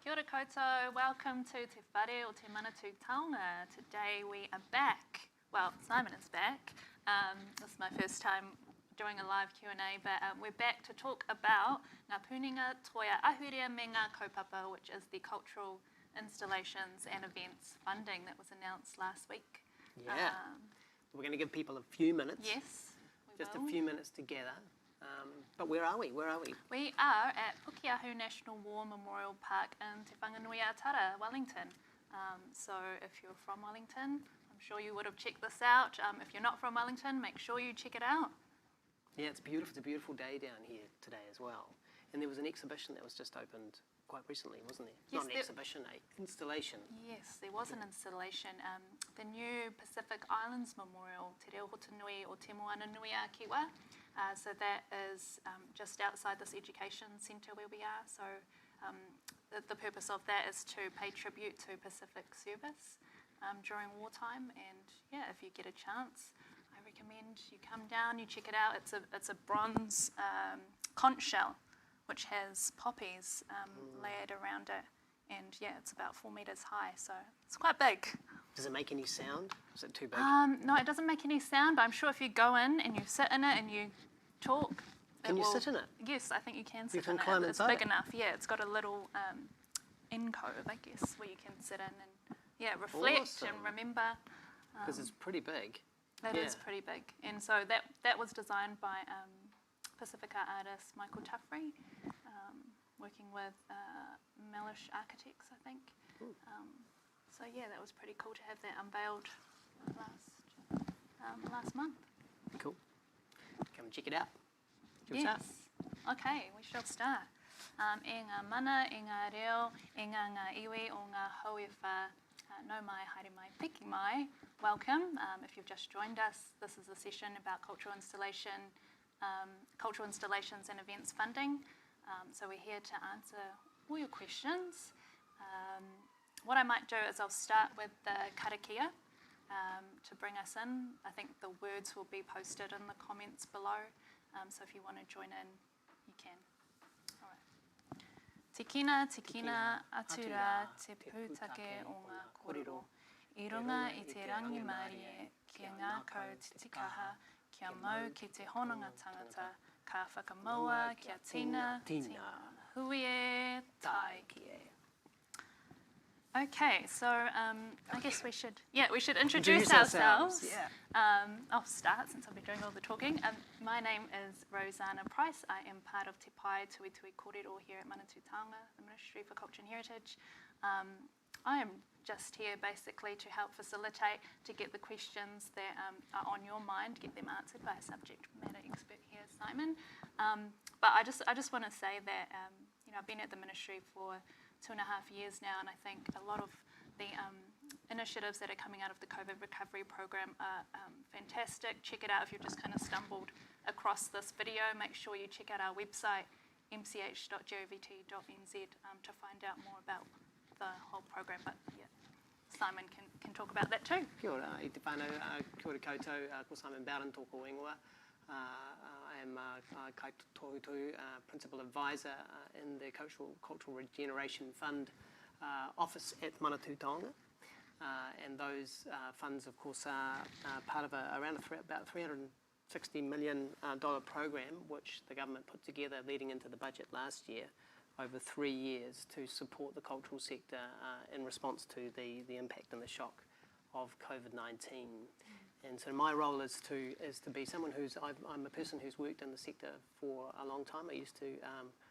Kia ora koutou, welcome to Te Whare o Te Manatū Taonga. Today we are back, well, Simon is back. This is my first time doing a live Q&A, but we're back to talk about ngā pūninga toia ahurea me ngā kaupapa, which is the cultural installations and events funding that was announced last week. Yeah, we're going to give people a few minutes. Yes, Just a few minutes together. But where are we? Where are we? We are at Pukeahu National War Memorial Park in Te Whanganui-a-Tara, Wellington. So if you're from Wellington, I'm sure you would have checked this out. If you're not from Wellington, make sure you check it out. Yeah, it's beautiful. It's a beautiful day down here today as well. And there was an exhibition that was just opened quite recently, wasn't there? Yes, not an exhibition, an installation. Yes, there was an installation. The new Pacific Islands Memorial, Te Reo Hotanui o Te Moana Nui a Kiwa. So that is just outside this education centre where we are. So the purpose of that is to pay tribute to Pacific service during wartime. And yeah, if you get a chance, I recommend you come down, you check it out. It's a bronze conch shell, which has poppies layered around it. And yeah, it's about 4 metres high, so it's quite big. Does it make any sound? Is it too big? No, it doesn't make any sound, but I'm sure if you go in and you sit in it and you talk... Can you sit in it? Yes, I think you can sit in it. You can climb inside It's big enough, yeah. It's got a little cove, I guess, where you can sit in and, yeah, reflect and remember. Because it's pretty big. It is pretty big. And so that was designed by Pacifica artist Michael Tuffrey, working with Mellish Architects, I think. So yeah, that was pretty cool to have that unveiled last month. Cool. Come check it out. Yes. Okay, we shall start. E ngā mana, e ngā reo, e ngā iwi o ngā hauiwha, no mai, haere mai, piki mai. Welcome. If you've just joined us, this is a session about cultural installations and events funding. So we're here to answer all your questions. What I might do is I'll start with the karakia to bring us in. I think the words will be posted in the comments below. So if you want to join in, you can. All right. Te kina atura te pūtake o ngā kōrero. I runga i te rangi Mārie, kia ngā kau te tikaha, kia mau ki te hononga tangata, ka whakamaua kia tina, hui e tai ki e. Okay, so I guess we should introduce ourselves. Yeah. I'll start since I'll be doing all the talking. My name is Rosanna Price. I am part of Te Pai Tui Tui Kōrero here at Manatū Taonga, the Ministry for Culture and Heritage. I am just here basically to help facilitate, to get the questions that are on your mind, get them answered by a subject matter expert here, Simon. But I just want to say that I've been at the Ministry for 2.5 years now, and I think a lot of the initiatives that are coming out of the COVID recovery program are fantastic. Check it out if you've just kind of stumbled across this video. Make sure you check out our website, mch.govt.nz, to find out more about the whole program. But yeah, Simon can talk about that too. Kia ora, i te whānau, kia ora koutou, ko Simon Bowden tōko ingoa. I am Kai Tohutu, Principal Advisor in the Cultural Regeneration Fund office at Manatū Taonga. And those funds, of course, are part of about $360 million program, which the government put together leading into the budget last year over 3 years to support the cultural sector in response to the impact and the shock of COVID-19. And so my role is to be someone I'm a person who's worked in the sector for a long time. I used to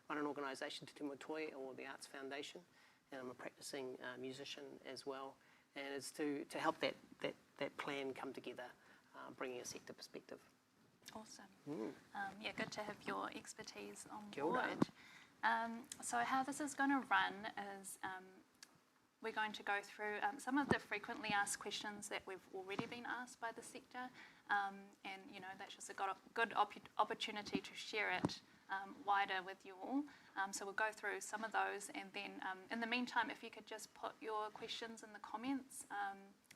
run an organisation, Te Tumatoi, or the Arts Foundation, and I'm a practising musician as well. And it's to help that plan come together, bringing a sector perspective. Awesome. Yeah, good to have your expertise on board. So how this is going to run is we're going to go through some of the frequently asked questions that we've already been asked by the sector, and that's just a good opportunity to share it wider with you all. So we'll go through some of those, and then in the meantime, if you could just put your questions in the comments.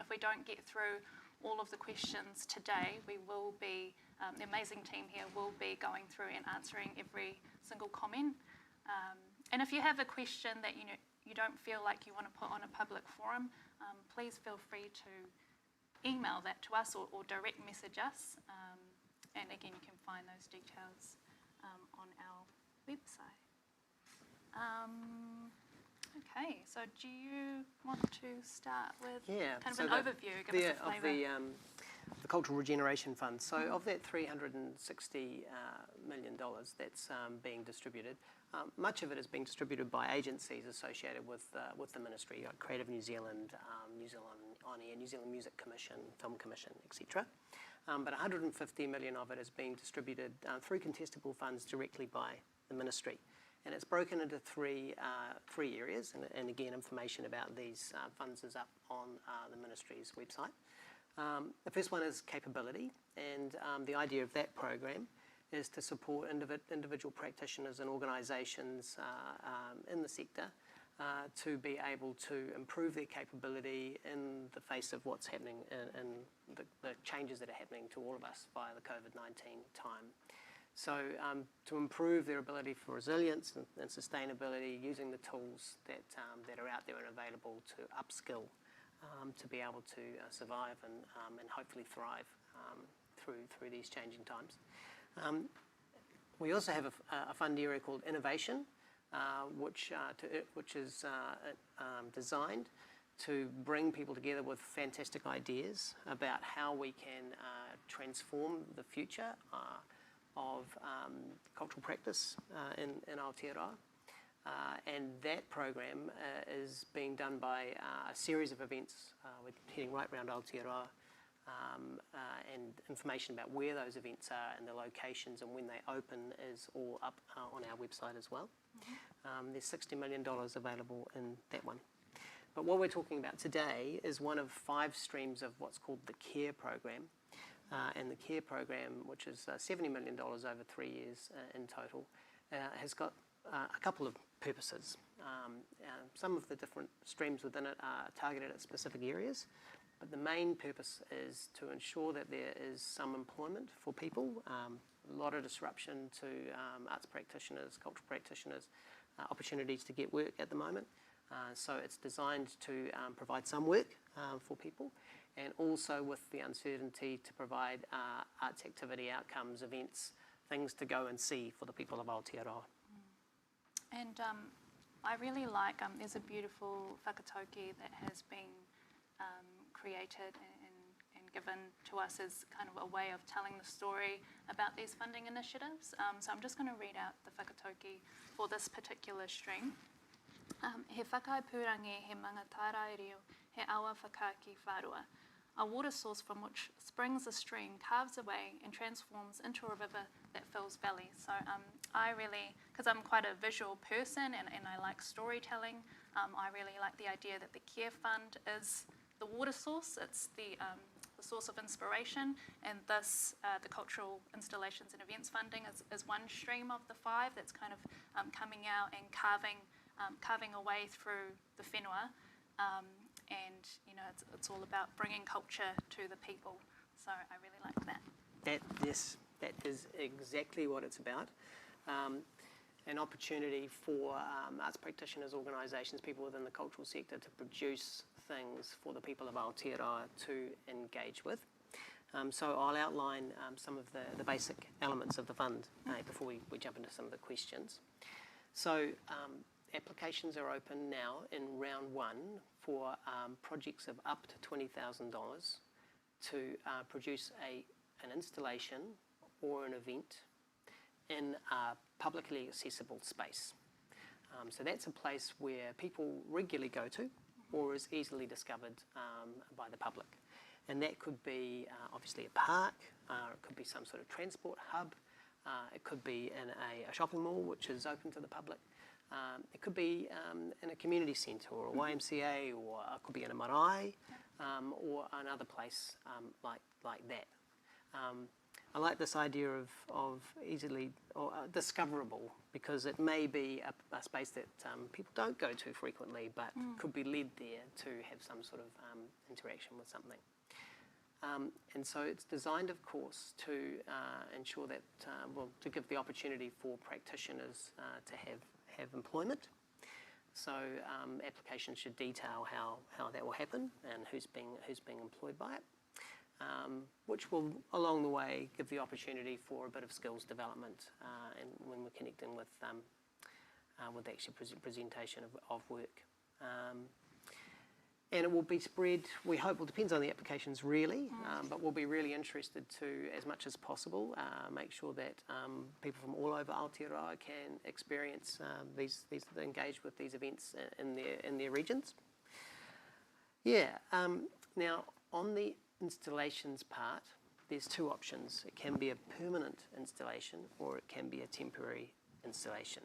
If we don't get through all of the questions today, we will be, the amazing team here will be going through and answering every single comment. And if you have a question that you don't feel like you want to put on a public forum, please feel free to email that to us or direct message us. And again, you can find those details on our website. Okay, so do you want to start with kind of an overview, give us a flavour? The Cultural Regeneration Fund. So of that $360 million that's being distributed, much of it is being distributed by agencies associated with the ministry, like Creative New Zealand, New Zealand On Air, New Zealand Music Commission, Film Commission, etc. But $150 million of it is being distributed through contestable funds directly by the ministry. And it's broken into three areas, and again, information about these funds is up on the ministry's website. The first one is capability, and the idea of that program is to support individual practitioners and organisations in the sector to be able to improve their capability in the face of what's happening and the changes that are happening to all of us via the COVID-19 time. So to improve their ability for resilience and sustainability, using the tools that are out there and available to upskill, to be able to survive and hopefully thrive through these changing times. We also have a fund area called Innovation, which is designed to bring people together with fantastic ideas about how we can transform the future of cultural practice in Aotearoa. And that program is being done by a series of events. We're heading right around Aotearoa, and information about where those events are and the locations and when they open is all up on our website as well. There's $60 million available in that one. But what we're talking about today is one of 5 streams of what's called the CARE program. And the CARE program, which is $70 million over 3 years in total, has got a couple of purposes. Some of the different streams within it are targeted at specific areas, but the main purpose is to ensure that there is some employment for people. A lot of disruption to arts practitioners, cultural practitioners, opportunities to get work at the moment. So it's designed to provide some work for people, and also with the uncertainty to provide arts activity outcomes, events, things to go and see for the people of Aotearoa. And I really like, there's a beautiful Wakatoki that has been created and given to us as kind of a way of telling the story about these funding initiatives. So I'm just going to read out the Wakatoki for this particular stream. He whakaipurangi he mangatara reo, he awa whakaki wharua. A water source from which springs a stream carves away and transforms into a river that fills valleys. So I really, because I'm quite a visual person and I like storytelling, I really like the idea that the Care Fund is the water source. It's the source of inspiration, and this, the Cultural Installations and Events Funding is one stream of the 5 that's kind of coming out and carving a way through the whenua. And you know, it's all about bringing culture to the people. So I really like that. That is exactly what it's about. An opportunity for arts practitioners, organisations, people within the cultural sector to produce things for the people of Aotearoa to engage with. So I'll outline some of the basic elements of the fund before we jump into some of the questions. So applications are open now in round 1 for projects of up to $20,000 to produce an installation or an event in a publicly accessible space. So that's a place where people regularly go to or is easily discovered by the public. And that could be obviously a park, it could be some sort of transport hub, it could be in a shopping mall which is open to the public. It could be in a community centre or a YMCA, or it could be in a marae, or another place like that. I like this idea of easily or discoverable, because it may be a space that people don't go to frequently, but could be led there to have some sort of interaction with something. And so it's designed, of course, to ensure that, to give the opportunity for practitioners to have employment. So applications should detail how that will happen and who's being employed by it, which will, along the way, give the opportunity for a bit of skills development and when we're connecting with the actual presentation of work. And it will be spread, we hope, well, depends on the applications really, but we'll be really interested to, as much as possible, make sure that people from all over Aotearoa can experience engage with these events in their regions. Yeah, now on the installations part, there's two options. It can be a permanent installation or it can be a temporary installation.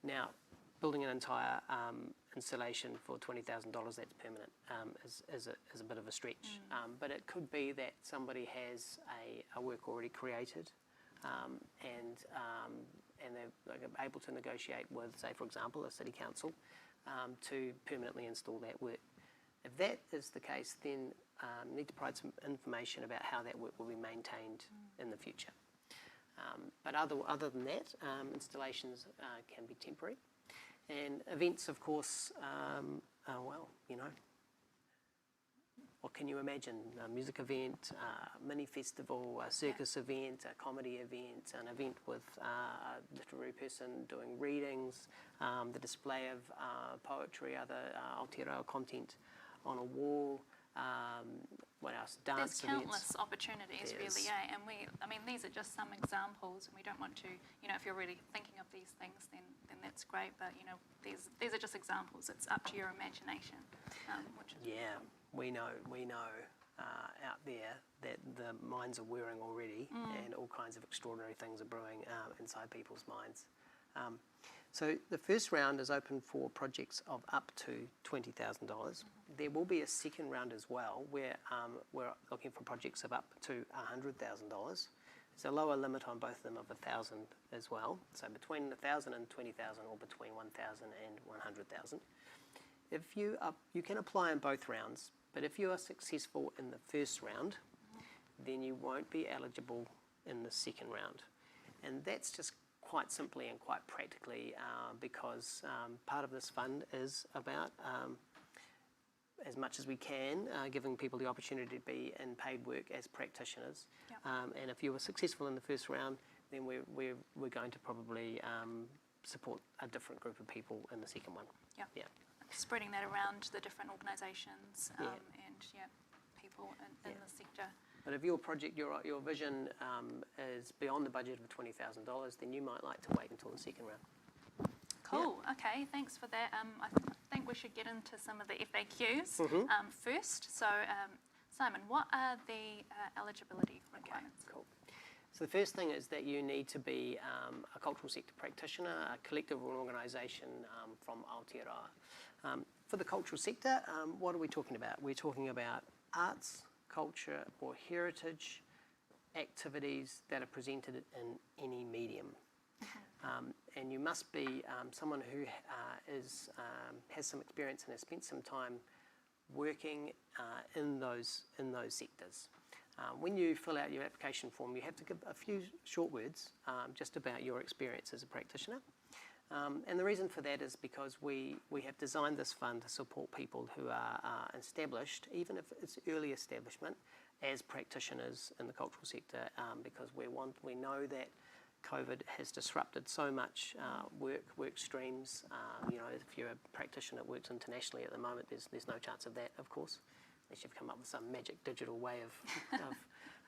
Now, building an entire installation for $20,000 that's permanent is a bit of a stretch. But it could be that somebody has a work already created and they're able to negotiate with, say, for example, a city council to permanently install that work. If that is the case, then you need to provide some information about how that work will be maintained in the future. But other than that, installations can be temporary. And events, of course, well, you know, what can you imagine? A music event, a mini festival, a circus event, a comedy event, an event with a literary person doing readings, the display of poetry, other Aotearoa content on a wall. What else? Dance There's countless events. opportunities, really, yeah. And I mean, these are just some examples, and we don't want to, you know, if you're really thinking of these things, then that's great. But you know, these are just examples. It's up to your imagination. Which is we know out there that the minds are whirring already, and all kinds of extraordinary things are brewing inside people's minds. So the first round is open for projects of up to $20,000. There will be a second round as well where we're looking for projects of up to $100,000. There's a lower limit on both of them of 1,000 as well. So between 1,000 and 20,000 or between 1,000 and 100,000. If you can apply in both rounds, but if you are successful in the first round, then you won't be eligible in the second round. And that's just quite simply and quite practically because part of this fund is about, as much as we can, giving people the opportunity to be in paid work as practitioners. Yep. And if you were successful in the first round, then we're going to probably support a different group of people in the second one. Yeah. Yeah. Spreading that around the different organisations Yeah. and people in the sector. But if your project, your vision is beyond the budget of $20,000, then you might like to wait until the second round. Cool. Yeah. Okay. Thanks for that. I think we should get into some of the FAQs first. So, Simon, what are the eligibility requirements? Okay, cool. So the first thing is that you need to be a cultural sector practitioner, a collective or an organisation from Aotearoa. For the cultural sector, what are we talking about? We're talking about arts, culture or heritage activities that are presented in any medium. And you must be someone who has some experience and has spent some time working in those sectors. When you fill out your application form, you have to give a few short words just about your experience as a practitioner. And the reason for that is because we have designed this fund to support people who are established, even if it's early establishment, as practitioners in the cultural sector, because we know that COVID has disrupted so much work streams. You know, if you're a practitioner that works internationally at the moment, there's no chance of that, of course, unless you've come up with some magic digital way of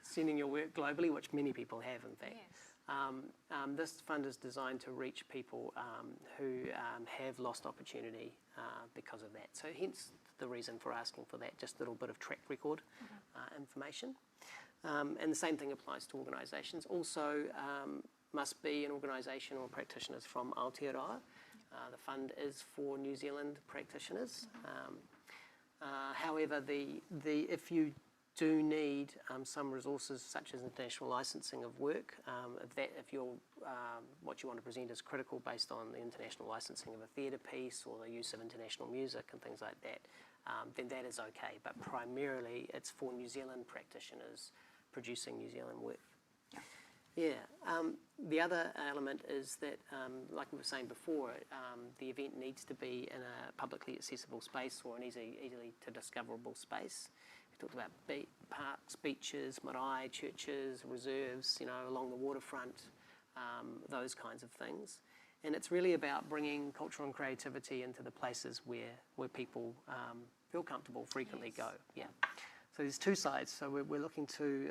sending your work globally, which many people have, in fact. Yes. This fund is designed to reach people who have lost opportunity because of that. So hence the reason for asking for that, just a little bit of track record information. And the same thing applies to organisations. Also must be an organisation or practitioners from Aotearoa. The fund is for New Zealand practitioners. However, if you do need some resources such as international licensing of work, if what you want to present is critical based on the international licensing of a theatre piece or the use of international music and things like that, then that is okay. But primarily it's for New Zealand practitioners producing New Zealand work. Yeah. Yeah. The other element is that, like we were saying before, the event needs to be in a publicly accessible space or an easily to discoverable space. We talked about parks, beaches, marae, churches, reserves, along the waterfront, those kinds of things. And it's really about bringing culture and creativity into the places where people feel comfortable, frequently go. Yeah. So there's two sides. So we're looking to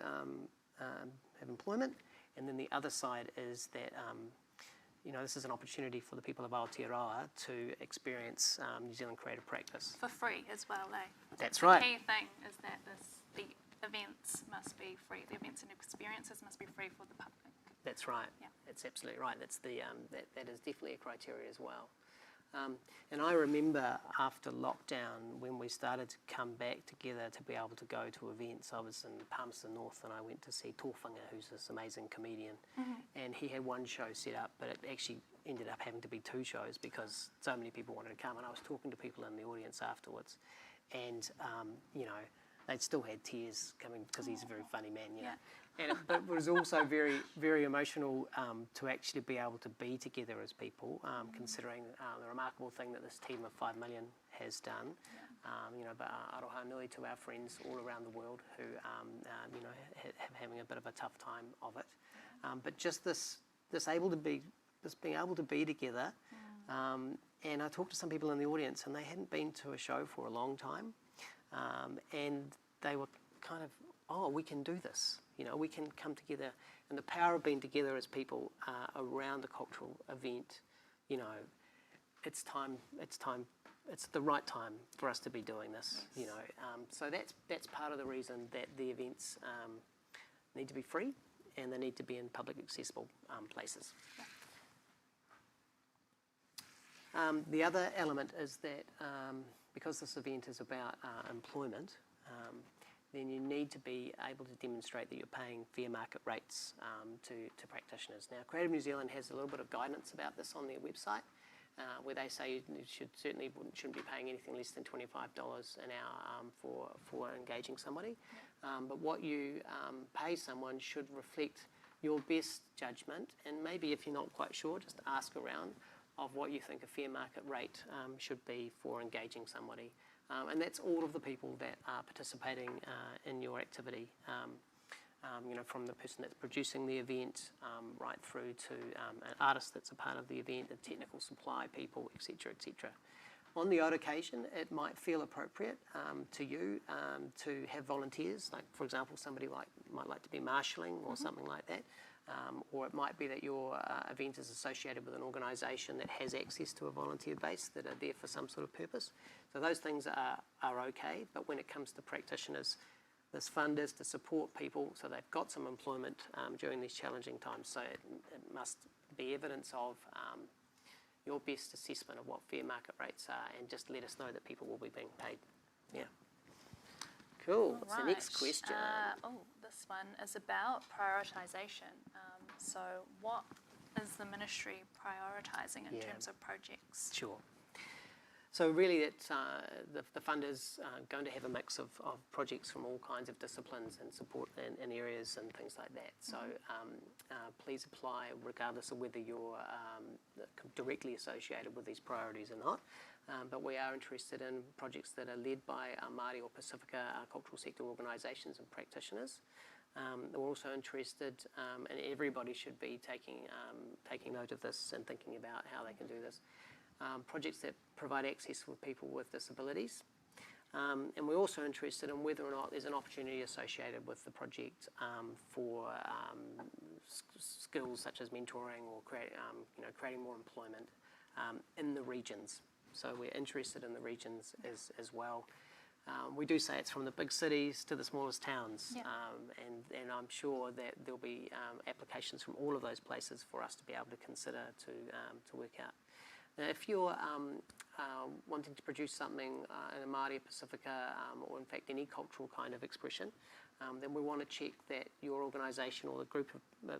have employment, and then the other side is that this is an opportunity for the people of Aotearoa to experience New Zealand creative practice. For free as well, eh? That's right. The key thing is that the events must be free. The events and experiences must be free for the public. That's right. Yeah. That's absolutely right. That's that is definitely a criteria as well. And I remember after lockdown when we started to come back together to be able to go to events. I was in Palmerston North and I went to see Tōwhanga, who's this amazing comedian, and he had one show set up, but it actually ended up having to be two shows because so many people wanted to come. And I was talking to people in the audience afterwards, and they still had tears coming because he's a very funny man, Yeah. But it was also very, very emotional to actually be able to be together as people, considering the remarkable thing that this team of 5 million has done. But aroha nui to our friends all around the world who, having a bit of a tough time of it. But just this being able to be together. And I talked to some people in the audience, and they hadn't been to a show for a long time, and they were kind of, we can do this. We can come together, and the power of being together as people around a cultural event. It's the right time for us to be doing this. Yes. So that's part of the reason that the events need to be free, and they need to be in public accessible places. The other element is that because this event is about employment, then you need to be able to demonstrate that you're paying fair market rates to practitioners. Now, Creative New Zealand has a little bit of guidance about this on their website, where they say you shouldn't be paying anything less than $25 an hour for engaging somebody. But what you pay someone should reflect your best judgment, and maybe if you're not quite sure, just ask around of what you think a fair market rate should be for engaging somebody. And that's all of the people that are participating in your activity, from the person that's producing the event right through to an artist that's a part of the event, the technical supply people, etc., etc. On the odd occasion, it might feel appropriate to you to have volunteers, like, for example, somebody might like to be marshalling or something like that. Or it might be that your event is associated with an organisation that has access to a volunteer base that are there for some sort of purpose. So those things are okay, but when it comes to practitioners, this fund is to support people so they've got some employment during these challenging times. So it must be evidence of your best assessment of what fair market rates are, and just let us know that people will be being paid. Yeah. Cool. What's the next question? This one is about prioritisation. So what is the ministry prioritising in terms of projects? Sure. So really the fund is going to have a mix of projects from all kinds of disciplines and support in areas and things like that. So please apply regardless of whether you're directly associated with these priorities or not. But we are interested in projects that are led by Māori or Pacifica cultural sector organisations and practitioners. We're also interested, and everybody should be taking note of this and thinking about how they can do this, projects that provide access for people with disabilities. And we're also interested in whether or not there's an opportunity associated with the project for skills such as mentoring or creating more employment in the regions. So we're interested in the regions as well. We do say it's from the big cities to the smallest towns, and I'm sure that there'll be applications from all of those places for us to be able to consider to work out. Now, if you're wanting to produce something in a Māori, Pacifica, or in fact any cultural kind of expression, then we want to check that your organisation or the group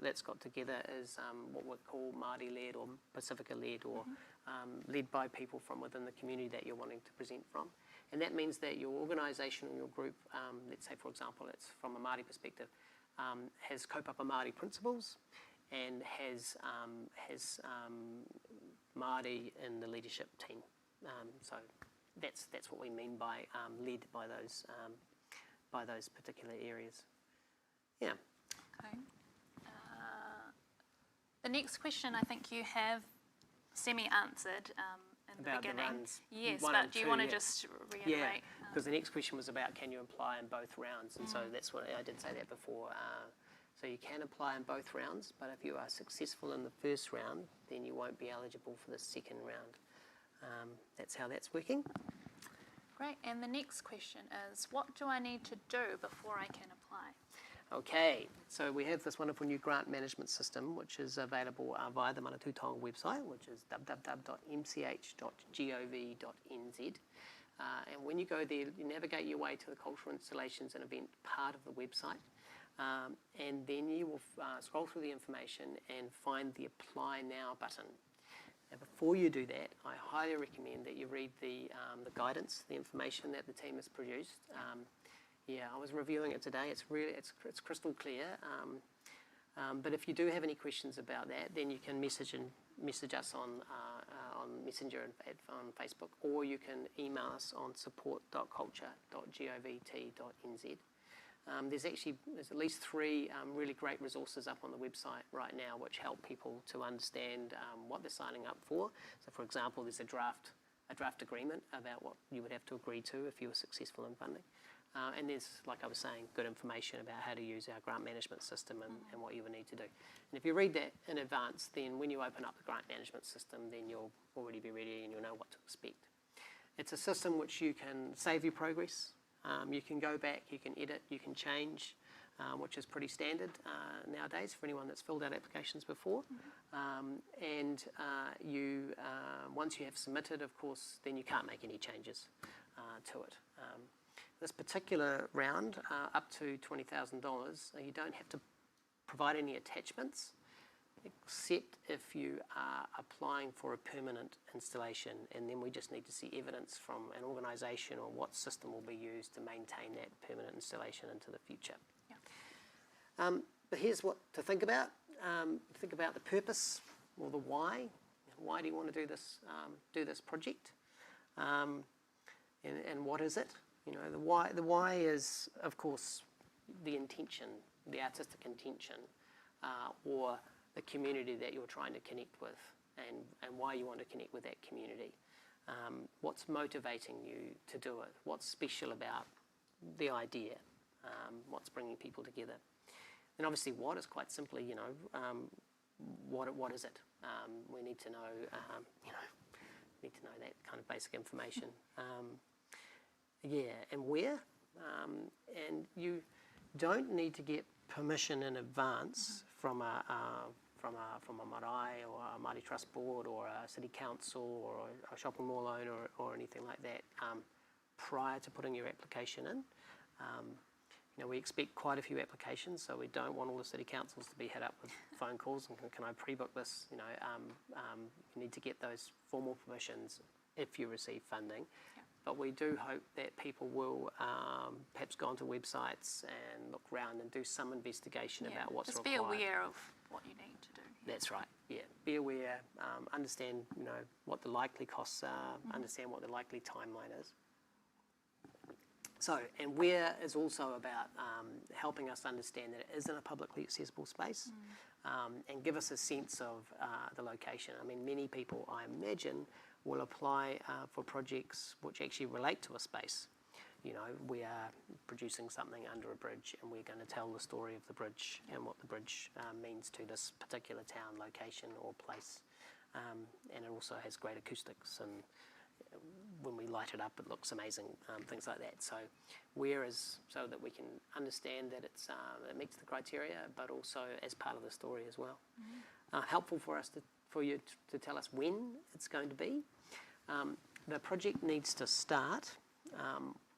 that's got together is what we call Māori-led or Pacifica-led, or led by people from within the community that you're wanting to present from. And that means that your organisation or your group, let's say for example it's from a Māori perspective, has kaupapa Māori principles and has Māori in the leadership team. So that's what we mean by led by those particular areas. Yeah. Okay. The next question I think you have semi-answered in About the the beginning. runs. Yes, One but and do you two, want to yeah. just reiterate? Yeah, because the next question was about can you apply in both rounds, and so that's what I did say that before. So you can apply in both rounds, but if you are successful in the first round, then you won't be eligible for the second round. That's how that's working. Great. And the next question is, what do I need to do before I can apply? Okay, so we have this wonderful new grant management system, which is available via the Manatū Taonga website, which is www.mch.gov.nz. And when you go there, you navigate your way to the cultural installations and event part of the website. And then you will scroll through the information and find the Apply Now button. Now, before you do that, I highly recommend that you read the guidance, the information that the team has produced. Yeah, I was reviewing it today. It's crystal clear. But if you do have any questions about that, then you can message us on Messenger and on Facebook, or you can email us on support.culture.govt.nz. There's at least 3 really great resources up on the website right now which help people to understand what they're signing up for. So, for example, there's a draft agreement about what you would have to agree to if you were successful in funding. And there's, like I was saying, good information about how to use our grant management system and what you would need to do. And if you read that in advance, then when you open up the grant management system, then you'll already be ready and you'll know what to expect. It's a system which you can save your progress. You can go back, you can edit, you can change, which is pretty standard nowadays for anyone that's filled out applications before. And once you have submitted, of course, then you can't make any changes to it. This particular round, up to $20,000, you don't have to provide any attachments, except if you are applying for a permanent installation, and then we just need to see evidence from an organisation or what system will be used to maintain that permanent installation into the future. Yeah. But here's what to think about. Think about the purpose or the why. Why do you want to do this project? And what is it? You know, the why is, of course, the intention, the artistic intention, or the community that you're trying to connect with, and why you want to connect with that community. What's motivating you to do it? What's special about the idea? What's bringing people together? And obviously, what is quite simply, what is it? We need to know, that kind of basic information. Yeah, and where? And you don't need to get permission in advance from a marae or a Māori Trust Board or a city council or a shopping mall owner or anything like that prior to putting your application in. We expect quite a few applications, so we don't want all the city councils to be hit up with phone calls and can I pre-book this? You need to get those formal permissions if you receive funding. Yeah. But we do hope that people will perhaps go onto websites and look around and do some investigation about what's required. Just be aware of what you need to do. That's right, yeah. Be aware, understand, what the likely costs are, understand what the likely timeline is. So, and where is also about helping us understand that it is in a publicly accessible space and give us a sense of the location. I mean, many people, I imagine, will apply for projects which actually relate to a space. We are producing something under a bridge and we're going to tell the story of the bridge and what the bridge means to this particular town, location or place. And it also has great acoustics, and when we light it up it looks amazing, things like that. So where is so that we can understand that it meets the criteria, but also as part of the story as well. Helpful for you to tell us when it's going to be. The project needs to start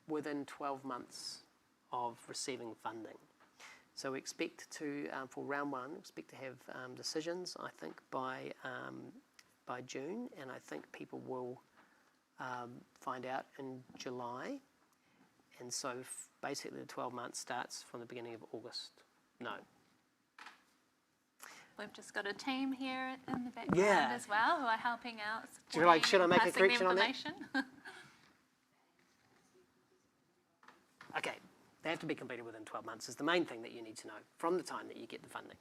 within 12 months of receiving funding. So we expect to, for round 1, expect to have decisions, I think, by June, and I think people will find out in July. And so basically the 12 months starts from the beginning of August No. We've just got a team here in the background as well who are helping out. Should I make a correction on that? Okay, they have to be completed within 12 months is the main thing that you need to know from the time that you get the funding.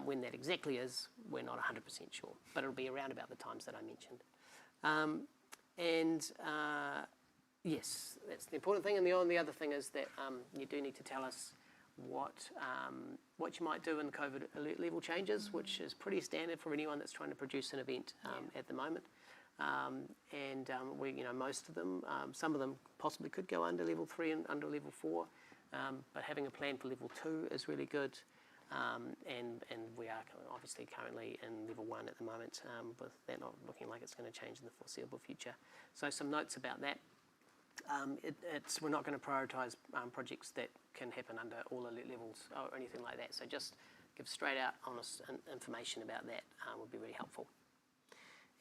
When that exactly is, we're not 100% sure, but it'll be around about the times that I mentioned. Yes, that's the important thing. And the other thing is that you do need to tell us what you might do when the COVID alert level changes, which is pretty standard for anyone that's trying to produce an event at the moment. We, most of them, some of them possibly could go under level 3 and under level 4, but having a plan for level 2 is really good. And we are obviously currently in level 1 at the moment, with that not looking like it's going to change in the foreseeable future. So some notes about that. We're not going to prioritise projects that can happen under all alert levels or anything like that. So just give straight out, honest information about that would be really helpful.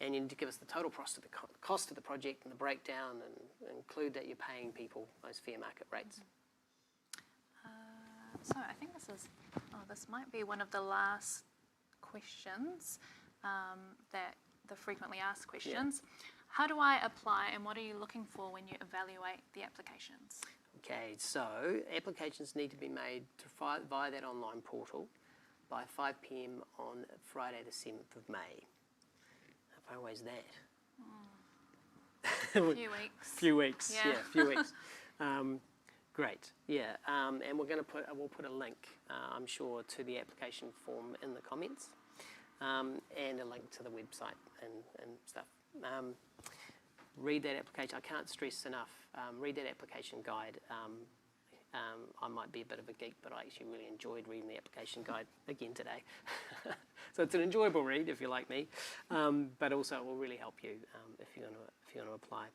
And you need to give us the total cost of the project and the breakdown, and include that you're paying people those fair market rates. So I think this might be one of the last questions, that the frequently asked questions. Yeah. How do I apply, and what are you looking for when you evaluate the applications? Okay, so applications need to be made via that online portal by 5 p.m. on Friday the 7th of May. How far away is that? A few weeks. Few weeks, yeah, few weeks. Great, yeah, and we'll put a link, I'm sure, to the application form in the comments, and a link to the website and stuff. Read that application. I can't stress enough. Read that application guide. I might be a bit of a geek, but I actually really enjoyed reading the application guide again today. So it's an enjoyable read if you're like me, but also it will really help you if you're going to apply.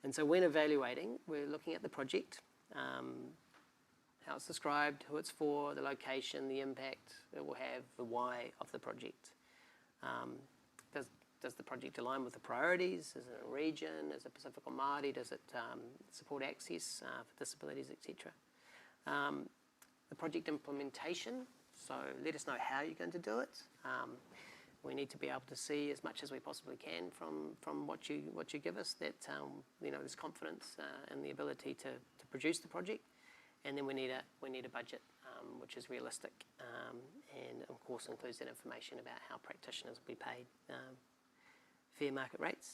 And so when evaluating, we're looking at the project, how it's described, who it's for, the location, the impact it will have, the why of the project. Does the project align with the priorities? Is it a region? Is it Pacific or Māori? Does it support access for disabilities, etc.? The project implementation, so let us know how you're going to do it. We need to be able to see as much as we possibly can from what you give us, that there's confidence in the ability to produce the project. And then we need a budget which is realistic, and of course includes that information about how practitioners will be paid fair market rates.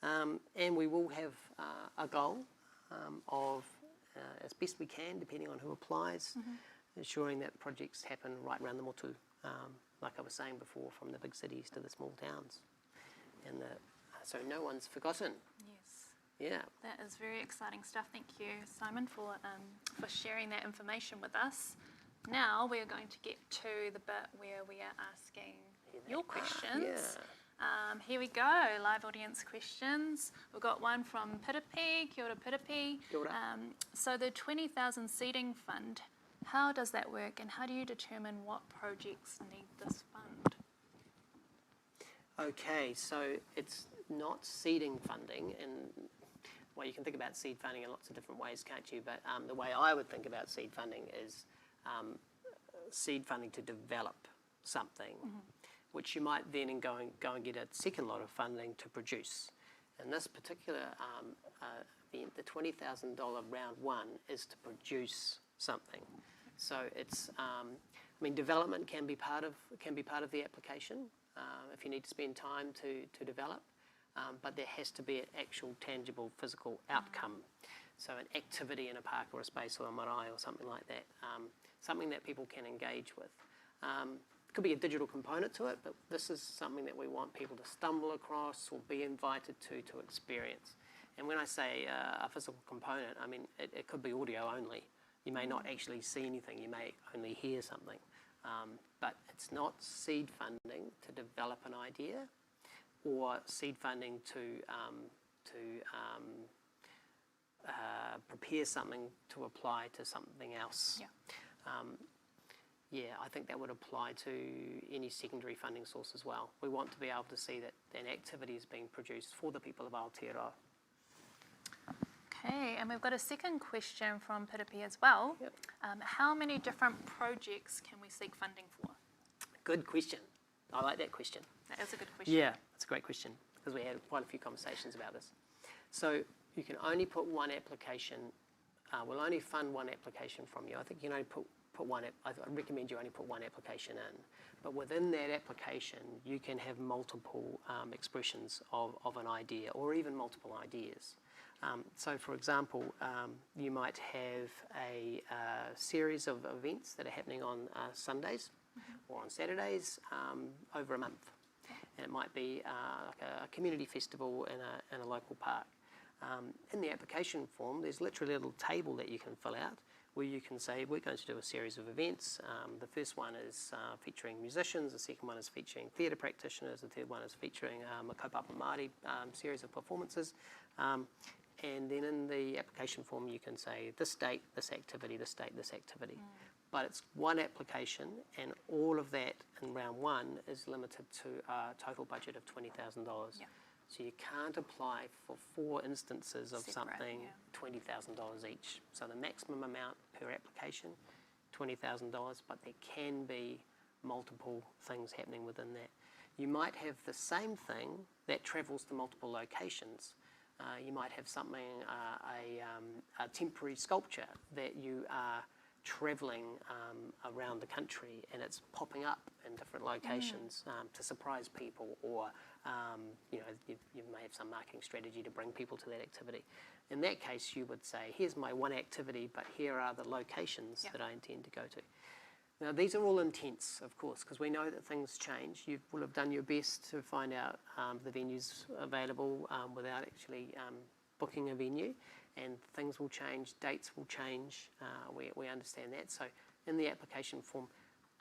And we will have a goal of, as best we can, depending on who applies, ensuring that projects happen right around the motu, like I was saying before, from the big cities to the small towns. And so no one's forgotten. Yes. Yeah. That is very exciting stuff. Thank you, Simon, for sharing that information with us. Now we're going to get to the bit where we are asking your questions. Yeah. Here we go, live audience questions. We've got one from Piripi, kia ora Piripi. Kia ora. So the 20,000 seeding fund, how does that work, and how do you determine what projects need this fund? Okay, so it's not seeding funding, and well, you can think about seed funding in lots of different ways, can't you? But the way I would think about seed funding is seed funding to develop something, which you might then go and get a second lot of funding to produce. In this particular event, the $20,000 round one is to produce something. So it's, development can be part of the application if you need to spend time to develop, but there has to be an actual tangible physical outcome. So an activity in a park or a space or a marae or something like that, something that people can engage with. Could be a digital component to it, but this is something that we want people to stumble across or be invited to experience. And when I say a physical component, it could be audio only. You may not actually see anything, you may only hear something. But it's not seed funding to develop an idea, or seed funding to prepare something to apply to something else. Yeah. I think that would apply to any secondary funding source as well. We want to be able to see that an activity is being produced for the people of Aotearoa. Okay, and we've got a second question from Piripi as well. Yep. How many different projects can we seek funding for? Good question. I like that question. That is a good question. Yeah, it's a great question because we had quite a few conversations about this. So you can only put one application, we'll only fund one application from you. I think you can only put one, I recommend you only put one application in. But within that application, you can have multiple expressions of an idea or even multiple ideas. So for example, you might have a series of events that are happening on Sundays or on Saturdays over a month. And it might be like a community festival in a local park. In the application form, there's literally a little table that you can fill out where you can say, we're going to do a series of events. The first one is featuring musicians, the second one is featuring theatre practitioners, the third one is featuring a kaupapa Māori series of performances. And then in the application form, you can say this date, this activity, this date, this activity. But it's one application, and all of that in round one is limited to a total budget of $20,000. Yeah. So you can't apply for 4 instances of Separate, something, yeah. $20,000 each. So the maximum amount per application, $20,000, but there can be multiple things happening within that. You might have the same thing that travels to multiple locations. You might have something, a temporary sculpture that you are travelling around the country and it's popping up in different locations to surprise people, or you may have some marketing strategy to bring people to that activity. In that case, you would say, here's my one activity, but here are the locations that I intend to go to. Now, these are all intents, of course, because we know that things change. You will have done your best to find out the venues available without actually booking a venue, and things will change, dates will change. We understand that. So in the application form,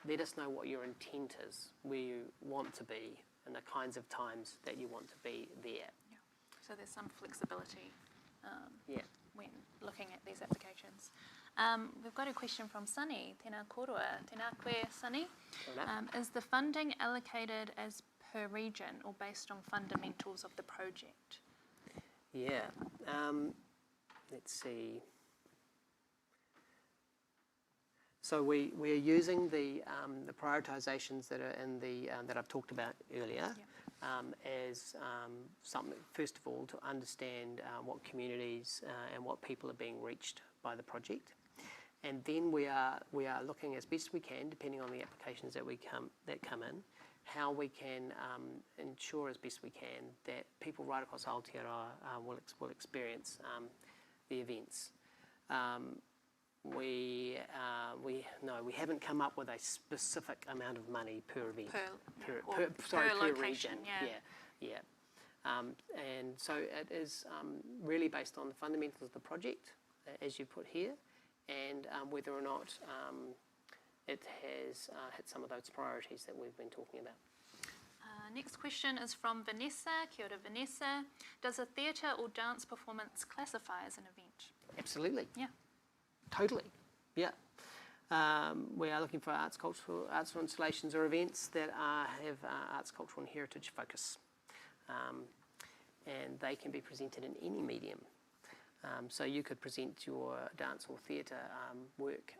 let us know what your intent is, where you want to be, and the kinds of times that you want to be there. Yeah. So there's some flexibility when looking at these applications. We've got a question from Sunny. Tēnā korua. Tēnā koe, Sunny. Is the funding allocated as per region or based on fundamentals of the project? Yeah. Let's see. So we are using the prioritisations that are in the that I've talked about earlier as something, first of all, to understand what communities and what people are being reached by the project, and then we are looking as best we can, depending on the applications that come in, how we can ensure as best we can that people right across Aotearoa will experience the events. We haven't come up with a specific amount of money per event. Per location, region. Yeah. And so it is really based on the fundamentals of the project, as you put here, and whether or not it has hit some of those priorities that we've been talking about. Next question is from Vanessa. Kia ora, Vanessa. Does a theatre or dance performance classify as an event? Absolutely. Yeah. Totally. Yeah. We are looking for arts, cultural installations or events that have arts, cultural and heritage focus. And they can be presented in any medium. So you could present your dance or theatre work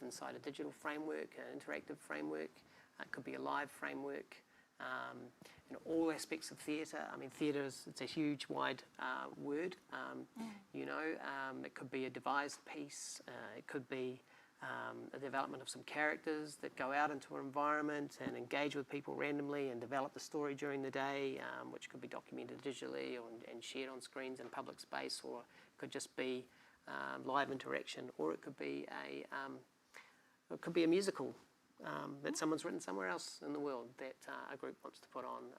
inside a digital framework, an interactive framework. It could be a live framework. In all aspects of theatre. I mean, theatre it's a huge, wide word. It could be a devised piece. It could be a development of some characters that go out into an environment and engage with people randomly and develop the story during the day, which could be documented digitally and shared on screens in public space, or it could just be live interaction, or it could be a musical. That someone's written somewhere else in the world that a group wants to put on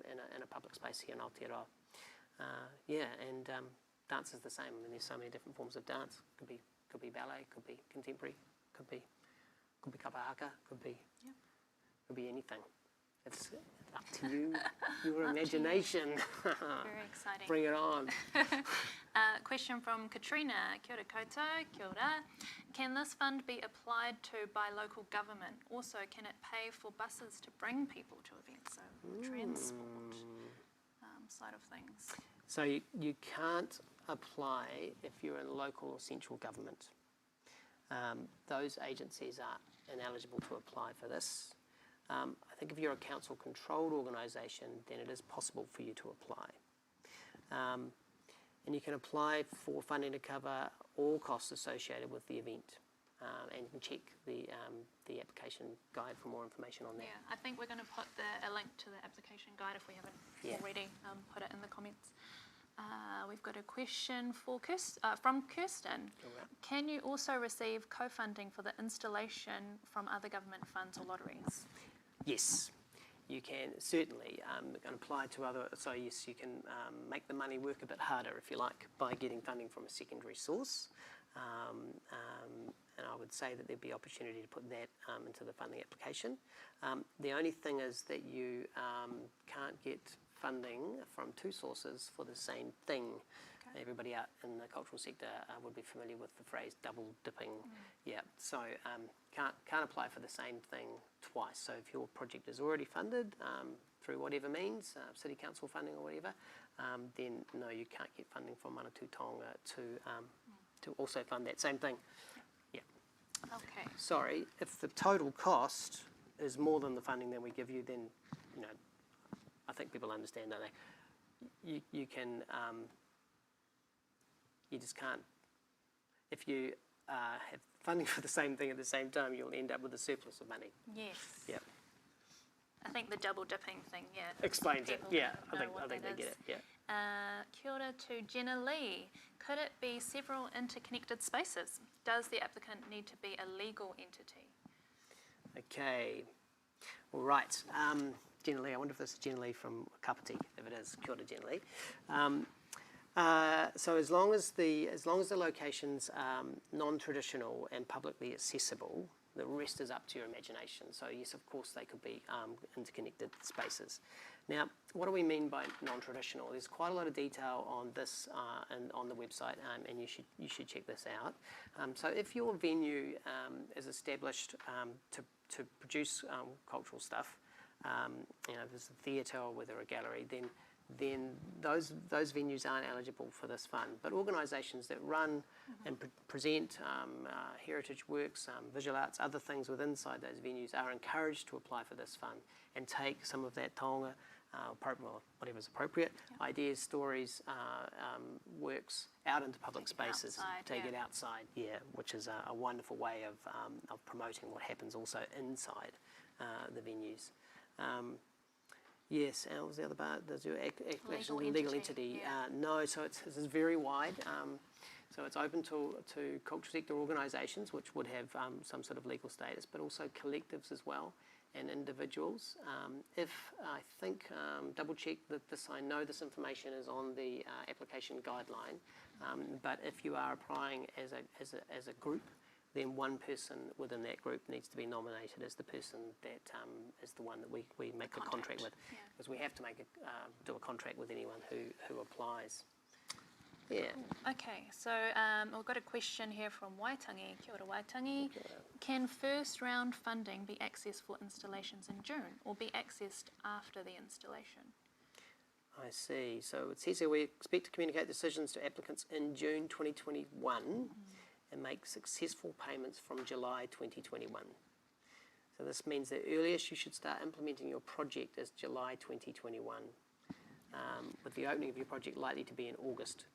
in a public space here in Aotearoa. And dance is the same. I mean, there's so many different forms of dance. Could be ballet, could be contemporary, could be kapahaka, could be anything. It's up to you, your imagination. Very exciting. Bring it on. Question from Katrina. Kia ora koutou, kia ora. Can this fund be applied to by local government? Also, can it pay for buses to bring people to events? So transport side of things. So you can't apply if you're in local or central government. Those agencies are ineligible to apply for this. I think if you're a council-controlled organisation, then it is possible for you to apply. And you can apply for funding to cover all costs associated with the event. And you can check the application guide for more information on that. Yeah, I think we're going to put a link to the application guide if we haven't already put it in the comments. We've got a question from Kirsten. Right. Can you also receive co-funding for the installation from other government funds or lotteries? Yes, you can certainly apply to other. So yes, you can make the money work a bit harder, if you like, by getting funding from a secondary source. And I would say that there'd be opportunity to put that into the funding application. The only thing is that you can't get funding from two sources for the same thing. Okay. Everybody out in the cultural sector would be familiar with the phrase double dipping. Yeah, so can't apply for the same thing twice. So if your project is already funded through whatever means, city council funding or whatever, then no, you can't get funding from Manatū Tonga to also fund that same thing. Yeah. Okay. Sorry, if the total cost is more than the funding that we give you, then I think people understand, don't they? You can. You just can't. If you have funding for the same thing at the same time, you'll end up with a surplus of money. Yes. Yeah. I think the double dipping thing, explains it. Yeah, I think they is. get it. Yeah. Kia ora to Jenna Lee. Could it be several interconnected spaces? Does the applicant need to be a legal entity? Okay. All right. Jenna Lee, I wonder if this is Jenna Lee from Wakatoki. If it is, kia ora, Jenna Lee. So as long as the location's non-traditional and publicly accessible, the rest is up to your imagination. So yes, of course, they could be interconnected spaces. Now, what do we mean by non-traditional? There's quite a lot of detail on this and on the website, and you should check this out. So if your venue is established to produce cultural stuff, if there's a theatre or whether a gallery, then those venues aren't eligible for this fund. But organisations that run and present heritage works, visual arts, other things inside those venues are encouraged to apply for this fund and take some of that taonga, whatever's appropriate, ideas, stories, works out into public spaces. Take it outside, which is a wonderful way of promoting what happens also inside the venues. Yes, and what was the other part? Does your legal entity? No, so it's very wide. So it's open to cultural sector organisations, which would have some sort of legal status, but also collectives as well, and individuals. Double check that I know this information is on the application guideline, but if you are applying as a group, then one person within that group needs to be nominated as the person that is the one that we make the contract with, because we have to do a contract with anyone who applies. Yeah. Okay, so we've got a question here from Waitangi. Kia ora, Waitangi. Can first round funding be accessed for installations in June or be accessed after the installation? I see. So it says here we expect to communicate decisions to applicants in June 2021 and make successful payments from July 2021. So this means the earliest you should start implementing your project is July 2021, with the opening of your project likely to be in August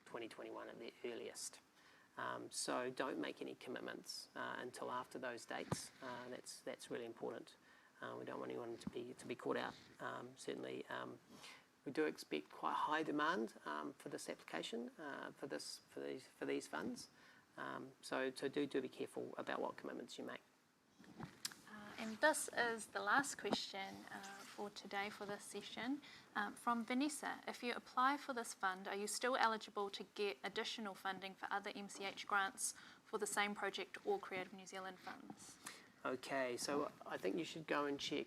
2021 at the earliest. So don't make any commitments until after those dates. That's really important. We don't want anyone to be caught out. Certainly, we do expect quite high demand for this application for these funds. So do be careful about what commitments you make. And this is the last question for today for this session from Vanessa. If you apply for this fund, are you still eligible to get additional funding for other MCH grants for the same project or Creative New Zealand funds? Okay, so I think you should go and check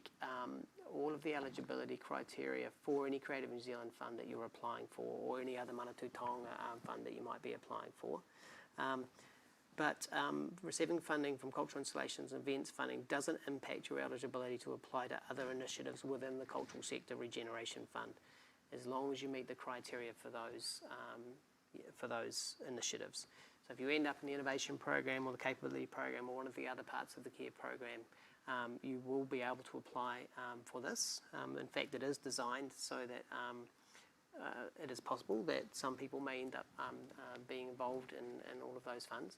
all of the eligibility criteria for any Creative New Zealand fund that you're applying for, or any other Manatū Tonga fund that you might be applying for. But receiving funding from cultural installations and events funding doesn't impact your eligibility to apply to other initiatives within the cultural sector Regeneration Fund. As long as you meet the criteria for those, for those initiatives. So if you end up in the innovation program or the capability program or one of the other parts of the care program, you will be able to apply for this. In fact, it is designed so that it is possible that some people may end up being involved in all of those funds.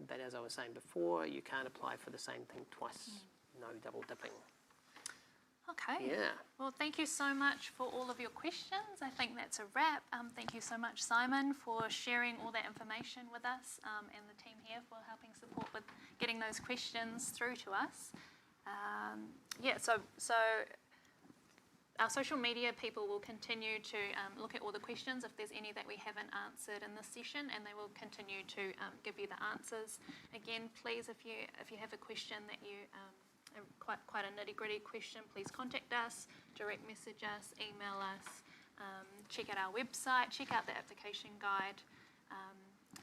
But as I was saying before, you can't apply for the same thing twice. No double dipping. Okay. Yeah. Well, thank you so much for all of your questions. I think that's a wrap. Thank you so much, Simon, for sharing all that information with us, and the team here for helping support with getting those questions through to us. So our social media people will continue to look at all the questions if there's any that we haven't answered in this session, and they will continue to give you the answers. Again, please, if you have a question that you quite a nitty-gritty question, please contact us, direct message us, email us, check out our website, check out the application guide,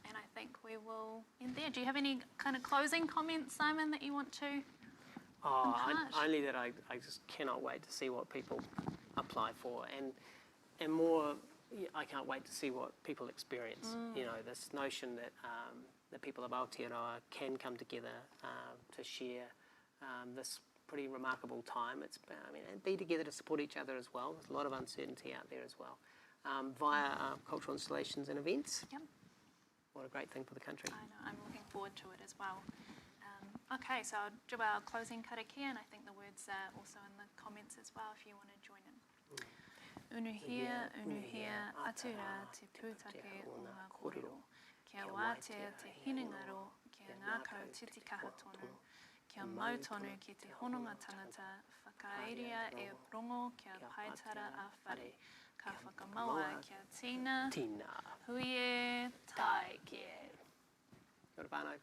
and I think we will end there. Do you have any kind of closing comments, Simon, that you want to impart? Only that I just cannot wait to see what people apply for, and more, I can't wait to see what people experience. You know, this notion that the people of Aotearoa can come together to share this pretty remarkable time. And be together to support each other as well. There's a lot of uncertainty out there as well. Via cultural installations and events. Yep. What a great thing for the country. I know, I'm looking forward to it as well. Okay, so I'll do our closing karakia, and I think the words are also in the comments as well if you want to join in. Unuhia, atura te pūtake o ngā kōrero. Kia wātea te hinengaro, kia ngākau titikaha tonu. Kia mautonu ki te hononga tangata, whakairia e rongo kia paitara a whare. Ka whakamaua kia tina, Tina. huie, taike. Kia ora whānau.